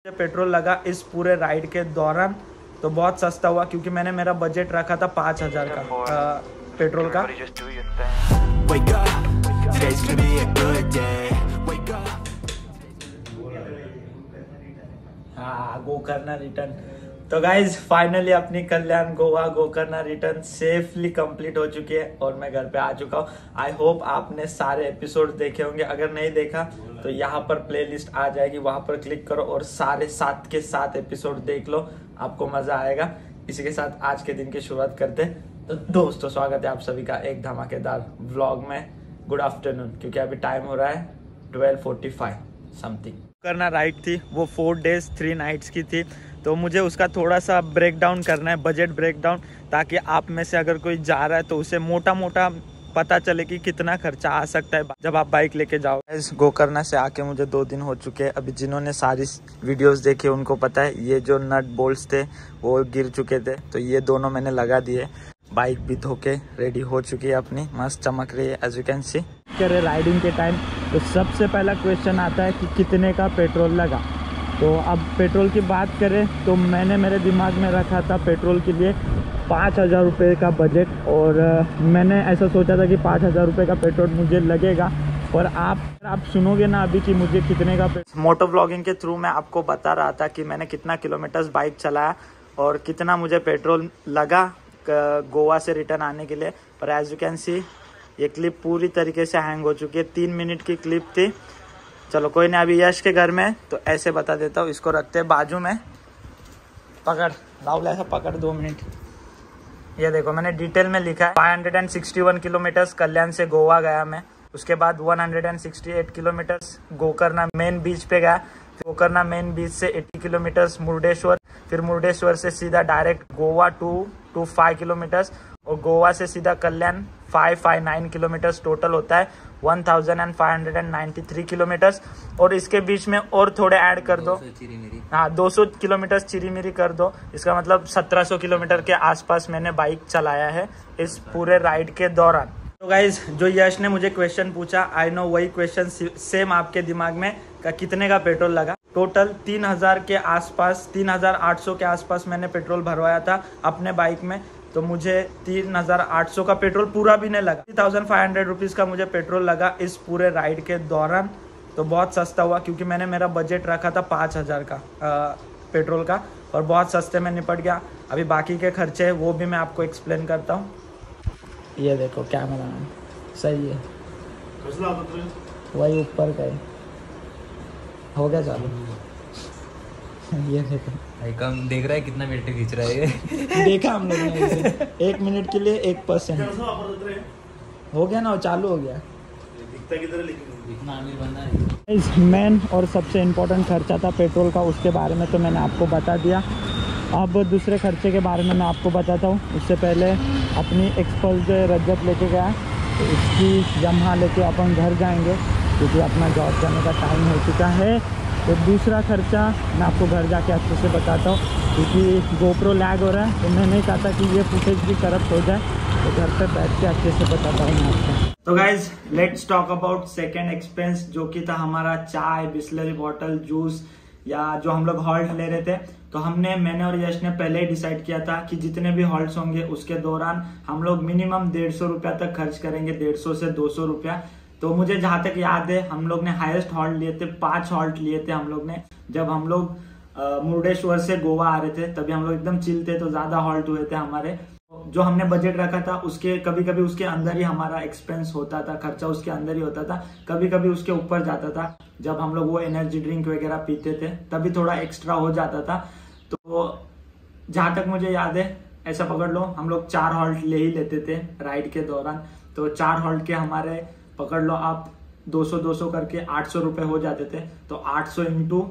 Petrol लगा इस पूरे राइड के दौरान, तो बहुत सस्ता हुआ क्योंकि मैंने मेरा बजट रखा था 5,000 का पेट्रोल का। हाँ, गो करना रिटर्न। तो गाइज फाइनली अपनी कल्याण गोवा गो करना रिटर्न सेफली कंप्लीट हो चुकी है और मैं घर पे आ चुका हूँ। आई होप आपने सारे एपिसोड देखे होंगे, अगर नहीं देखा तो यहाँ पर प्लेलिस्ट आ जाएगी, वहां पर क्लिक करो और सारे 7 के 7 एपिसोड देख लो, आपको मजा आएगा। इसी के साथ आज के दिन की शुरुआत करते हैं। तो दोस्तों स्वागत है आप सभी का एक धमाकेदार व्लॉग में। गुड आफ्टरनून, क्योंकि अभी टाइम हो रहा है 12:45 समथिंग। करना राइड थी वो 4 days 3 nights की थी, तो मुझे उसका थोड़ा सा ब्रेक डाउन करना है, बजट ब्रेक डाउन, ताकि आप में से अगर कोई जा रहा है तो उसे मोटा मोटा पता चले कि कितना खर्चा आ सकता है जब आप बाइक लेके जाओ। गोकर्णा से आके मुझे 2 दिन हो चुके हैं। अभी जिन्होंने सारी वीडियोस देखी उनको पता है, ये जो नट बोल्ट्स थे वो गिर चुके थे, तो ये दोनों मैंने लगा दिए। बाइक भी धो के रेडी हो चुकी है अपनी, मस्त चमक रही है एज यू कैन सी। करे राइडिंग के टाइम तो सबसे पहला क्वेश्चन आता है कि कितने का पेट्रोल लगा। तो अब पेट्रोल की बात करें तो मैंने मेरे दिमाग में रखा था पेट्रोल के लिए 5,000 रुपये का बजट, और मैंने ऐसा सोचा था कि 5,000 रुपये का पेट्रोल मुझे लगेगा। और आप सुनोगे ना अभी कि मुझे कितने का मोटो ब्लॉगिंग के थ्रू मैं आपको बता रहा था कि मैंने कितना किलोमीटर्स बाइक चलाया और कितना मुझे पेट्रोल लगा गोवा से रिटर्न आने के लिए। पर एज यू कैन सी ये क्लिप पूरी तरीके से हैंग हो चुकी है। 3 मिनट की क्लिप थी। चलो कोई नहीं, अभी यश के घर में तो ऐसे बता देता हूँ। इसको रखते हैं बाजू में, पकड़ राहुल, ऐसा पकड़ 2 मिनट। ये देखो मैंने डिटेल में लिखा है 561 किलोमीटर्स कल्याण से गोवा गया मैं। उसके बाद 168 किलोमीटर्स गोकर्णा मेन बीच पे गया। गोकर्णा मेन बीच से 80 किलोमीटर्स मुर्डेश्वर, फिर मुर्डेश्वर से सीधा डायरेक्ट गोवा 225 किलोमीटर्स, और गोवा से सीधा कल्याण 559 किलोमीटर्स। टोटल होता है 1593 किलोमीटर्स। और इसके बीच में और थोड़े ऐड कर दो, हाँ 200 किलोमीटर्स चिरीमिरी कर दो। इसका मतलब 1700 किलोमीटर के आसपास मैंने बाइक चलाया है इस पूरे राइड के दौरान। तो गाइज जो यश ने मुझे क्वेश्चन पूछा, आई नो वही क्वेश्चन सेम आपके दिमाग में का कितने का पेट्रोल लगा। टोटल 3,000 के आसपास, 3,800 के आसपास मैंने पेट्रोल भरवाया था अपने बाइक में। तो मुझे 3,800 का पेट्रोल पूरा भी नहीं लगा, 3,500 रुपीज़ का मुझे पेट्रोल लगा इस पूरे राइड के दौरान। तो बहुत सस्ता हुआ क्योंकि मैंने मेरा बजट रखा था 5,000 का पेट्रोल का, और बहुत सस्ते में निपट गया। अभी बाकी के खर्चे हैं वो भी मैं आपको एक्सप्लेन करता हूँ। ये देखो कैमरा मैन सही है, वही ऊपर का है, हो गया चालू। ये देखो कम देख रहा है, कितना मिनट खींच रहा है। देखा हम लोग ने 1 मिनट के लिए 1% हो गया ना, वो चालू हो गया। मेन और सबसे इम्पोर्टेंट खर्चा था पेट्रोल का, उसके बारे में तो मैंने आपको बता दिया। अब दूसरे खर्चे के बारे में मैं आपको बताता हूँ। उससे पहले अपनी एक्सपल्स रजत लेके गया, तो इसकी जमा लेके अपन घर जाएंगे क्योंकि अपना जॉब जाने का टाइम हो चुका है। तो दूसरा खर्चा मैं आपको घर जाके अच्छे से बताता हूँ, क्योंकि गोप्रो लैग हो रहा है, तो मैं नहीं चाहता कि ये फुटेज भी करप्ट हो जाए, तो घर पे बैठ के अच्छे से बताता हूँ मैं आपको। तो guys let's talk about second expense, जो कि था हमारा चाय, बिस्लरी बॉटल, जूस, या जो हम लोग हॉल्ट ले रहे थे। तो मैंने और यश ने पहले ही डिसाइड किया था कि जितने भी हॉल्ट्स होंगे उसके दौरान हम लोग मिनिमम 150 रुपया तक खर्च करेंगे, 150 से 200 रुपया। तो मुझे जहां तक याद है हम लोग ने हाईएस्ट हॉल्ट लिए थे, 5 हॉल्ट लिए थे हम लोग ने। जब हम लोग मुर्डेश्वर से गोवा आ रहे थे तभी हम लोग एकदम चिल थे, तो ज्यादा हॉल्ट हुए थे हमारे। जो हमने बजट रखा था उसके कभी कभी उसके अंदर ही हमारा एक्सपेंस होता था, खर्चा उसके अंदर ही होता था, कभी कभी उसके ऊपर जाता था। जब हम लोग वो एनर्जी ड्रिंक वगैरह पीते थे तभी थोड़ा एक्स्ट्रा हो जाता था। तो जहां तक मुझे याद है, ऐसा पकड़ लो हम लोग 4 हॉल्ट ले ही लेते थे राइड के दौरान। तो 4 हॉल्ट के हमारे पकड़ लो आप 200 करके 800 रुपए हो जाते थे। तो 800 इंटू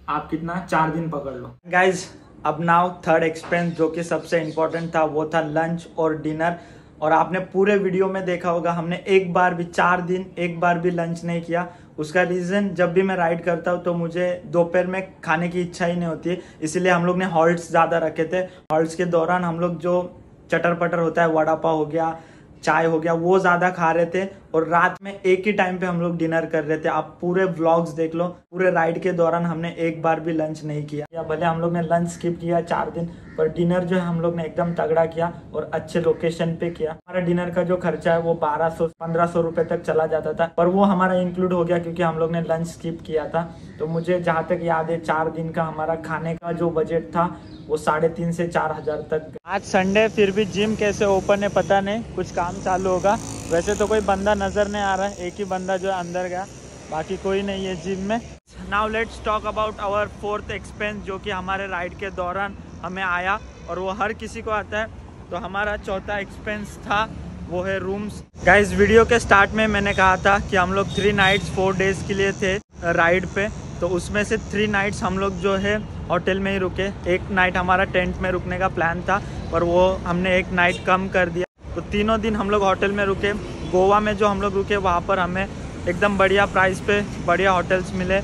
आप कितना 4 दिन पकड़ लो। गाइज अब नाउ थर्ड एक्सपेंस, जो कि सबसे इम्पोर्टेंट था, वो था लंच और डिनर। और आपने पूरे वीडियो में देखा होगा हमने एक बार भी 4 दिन एक बार भी लंच नहीं किया। उसका रीज़न, जब भी मैं राइड करता हूँ तो मुझे दोपहर में खाने की इच्छा ही नहीं होती है, इसलिए हम लोग ने हॉल्ट्स ज़्यादा रखे थे। हॉल्ट्स के दौरान हम लोग जो चटर पटर होता है, वड़ा पाव हो गया, चाय हो गया, वो ज़्यादा खा रहे थे। और रात में एक ही टाइम पे हम लोग डिनर कर रहे थे। आप पूरे व्लॉग्स देख लो, पूरे राइड के दौरान हमने एक बार भी लंच नहीं किया, या भले हम लोग ने लंच स्किप किया 4 दिन, पर डिनर जो है हम लोग ने एकदम तगड़ा किया और अच्छे लोकेशन पे किया। हमारा डिनर का जो खर्चा है वो 1200-1500 रुपए तक चला जाता था, पर वो हमारा इंक्लूड हो गया क्योंकि हम लोग ने लंच स्किप किया था। तो मुझे जहाँ तक याद है 4 दिन का हमारा खाने का जो बजट था वो 3,500 से 4,000 तक। आज संडे फिर भी जिम कैसे ओपन है पता नहीं, कुछ काम चालू होगा। वैसे तो कोई बंदा नजर नहीं आ रहा है, एक ही बंदा जो है अंदर गया, बाकी कोई नहीं है जिम में। Now let's talk about our 4th expense जो कि हमारे राइड के दौरान हमें आया और वो हर किसी को आता है। तो हमारा चौथा एक्सपेंस था वो है रूम्स। गाइस वीडियो के स्टार्ट में मैंने कहा था कि हम लोग 3 नाइट्स 4 डेज के लिए थे राइड पे, तो उसमें से 3 नाइट्स हम लोग जो है होटल में ही रुके। 1 नाइट हमारा टेंट में रुकने का प्लान था, पर वो हमने 1 नाइट कम कर दिया, तो तीनों दिन हम लोग होटल में रुके। गोवा में जो हम लोग रुके वहाँ पर हमें एकदम बढ़िया प्राइस पे बढ़िया होटल्स मिले।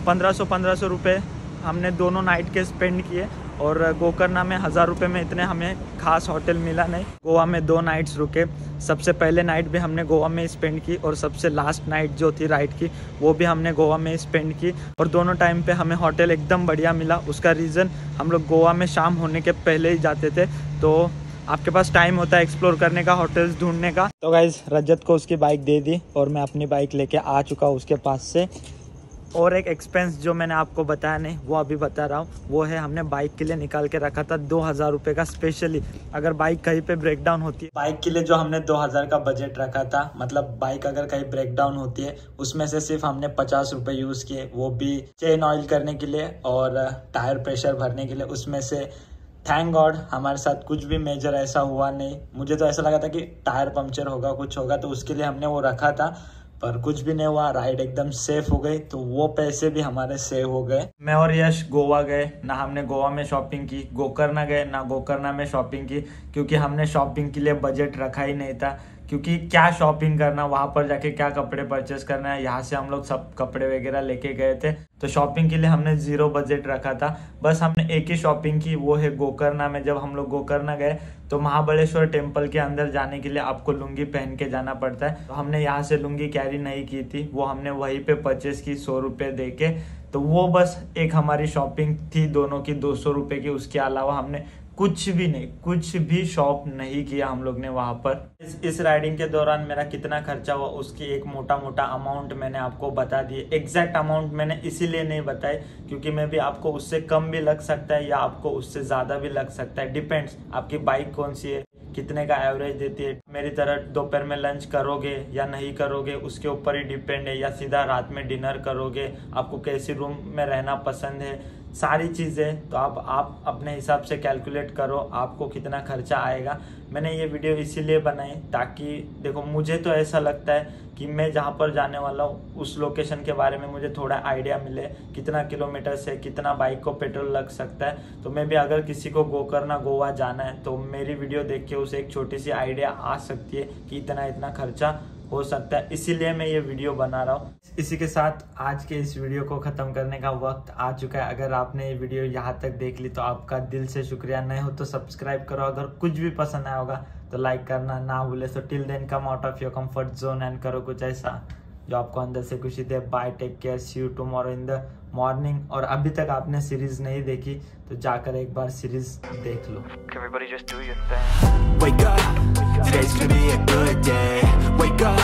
1500 रुपये हमने दोनों नाइट के स्पेंड किए, और गोकर्णा में 1000 रुपये में इतने हमें खास होटल मिला नहीं। गोवा में 2 नाइट्स रुके, सबसे पहले नाइट भी हमने गोवा में स्पेंड की और सबसे लास्ट नाइट जो थी राइड की वो भी हमने गोवा में स्पेंड की, और दोनों टाइम पे हमें होटल एकदम बढ़िया मिला। उसका रीज़न हम लोग गोवा में शाम होने के पहले ही जाते थे, तो आपके पास टाइम होता है एक्सप्लोर करने का, होटल्स ढूंढने का। तो गाइज रजत को उसकी बाइक दे दी और मैं अपनी बाइक लेके आ चुका हूँ उसके पास से। और एक एक्सपेंस जो मैंने आपको बताया नहीं वो अभी बता रहा हूँ, वो है हमने बाइक के लिए निकाल के रखा था 2000 रुपये का स्पेशली, अगर बाइक कहीं पे ब्रेक डाउन होती है। बाइक के लिए जो हमने 2000 का बजट रखा था, मतलब बाइक अगर कहीं ब्रेक डाउन होती है उसमें से सिर्फ हमने 50 रुपये यूज़ किए, वो भी चेन ऑयल करने के लिए और टायर प्रेशर भरने के लिए। उसमें से थैंक गॉड हमारे साथ कुछ भी मेजर ऐसा हुआ नहीं। मुझे तो ऐसा लगा था कि टायर पंक्चर होगा, कुछ होगा, तो उसके लिए हमने वो रखा था, पर कुछ भी नहीं हुआ। राइड एकदम सेफ हो गई, तो वो पैसे भी हमारे सेव हो गए। मैं और यश गोवा गए ना, हमने गोवा में शॉपिंग की। गोकर्णा गए ना, गोकर्णा में शॉपिंग की, क्योंकि हमने शॉपिंग के लिए बजट रखा ही नहीं था। क्योंकि क्या शॉपिंग करना, वहां पर जाके क्या कपड़े परचेस करना है, यहाँ से हम लोग सब कपड़े वगैरह लेके गए थे, तो शॉपिंग के लिए हमने 0 बजट रखा था। बस हमने एक ही शॉपिंग की, वो है गोकर्णा में। जब हम लोग गोकर्णा गए तो महाबलेश्वर टेम्पल के अंदर जाने के लिए आपको लुंगी पहन के जाना पड़ता है, तो हमने यहाँ से लुंगी कैरी नहीं की थी, वो हमने वहीं पे परचेस की 100 रुपये दे के। तो वो बस एक हमारी शॉपिंग थी दोनों की 200 रुपये की। उसके अलावा हमने कुछ भी नहीं, कुछ भी शॉप नहीं किया हम लोग ने वहां पर। इस राइडिंग के दौरान मेरा कितना खर्चा हुआ उसकी एक मोटा मोटा अमाउंट मैंने आपको बता दी। एग्जैक्ट अमाउंट मैंने इसीलिए नहीं बताई क्योंकि मैं भी आपको उससे कम भी लग सकता है या आपको उससे ज्यादा भी लग सकता है, डिपेंड्स आपकी बाइक कौन सी है, कितने का एवरेज देती है। मेरी तरह दोपहर में लंच करोगे या नहीं करोगे उसके ऊपर ही डिपेंड है, या सीधा रात में डिनर करोगे, आपको कैसी रूम में रहना पसंद है, सारी चीज़ें। तो आप अपने हिसाब से कैलकुलेट करो आपको कितना खर्चा आएगा। मैंने ये वीडियो इसीलिए बनाई ताकि देखो, मुझे तो ऐसा लगता है कि मैं जहाँ पर जाने वाला हूँ उस लोकेशन के बारे में मुझे थोड़ा आइडिया मिले, कितना किलोमीटर से कितना बाइक को पेट्रोल लग सकता है। तो मैं भी अगर किसी को गोकर्णा गोवा जाना है तो मेरी वीडियो देख के उसे एक छोटी सी आइडिया आ सकती है कि इतना खर्चा हो सकता है, इसीलिए मैं ये वीडियो बना रहा हूँ। इसी के साथ आज के इस वीडियो को ख़त्म करने का वक्त आ चुका है। अगर आपने ये वीडियो यहाँ तक देख ली तो आपका दिल से शुक्रिया। नए हो तो सब्सक्राइब करो, अगर कुछ भी पसंद आया होगा तो लाइक करना ना भूले। So till then come out of your comfort zone and करो कुछ ऐसा जो आपको अंदर से खुशी दे। Bye, take care, see you tomorrow in the morning. और अभी तक आपने सीरीज नहीं देखी तो जाकर एक बार सीरीज देख लो। Everybody just do your thing. Wake up, today's gonna be a good day. Wake up,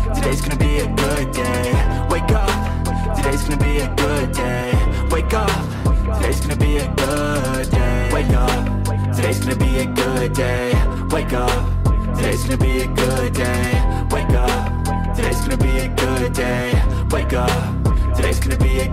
today's gonna be a good day. Wake up, today's gonna be a good day. Wake up, today's gonna be a good day. Wake up, today's gonna be a good day. Wake up, today's gonna be a good day. Wake up, today's gonna be a good day. Wake up, today's gonna be a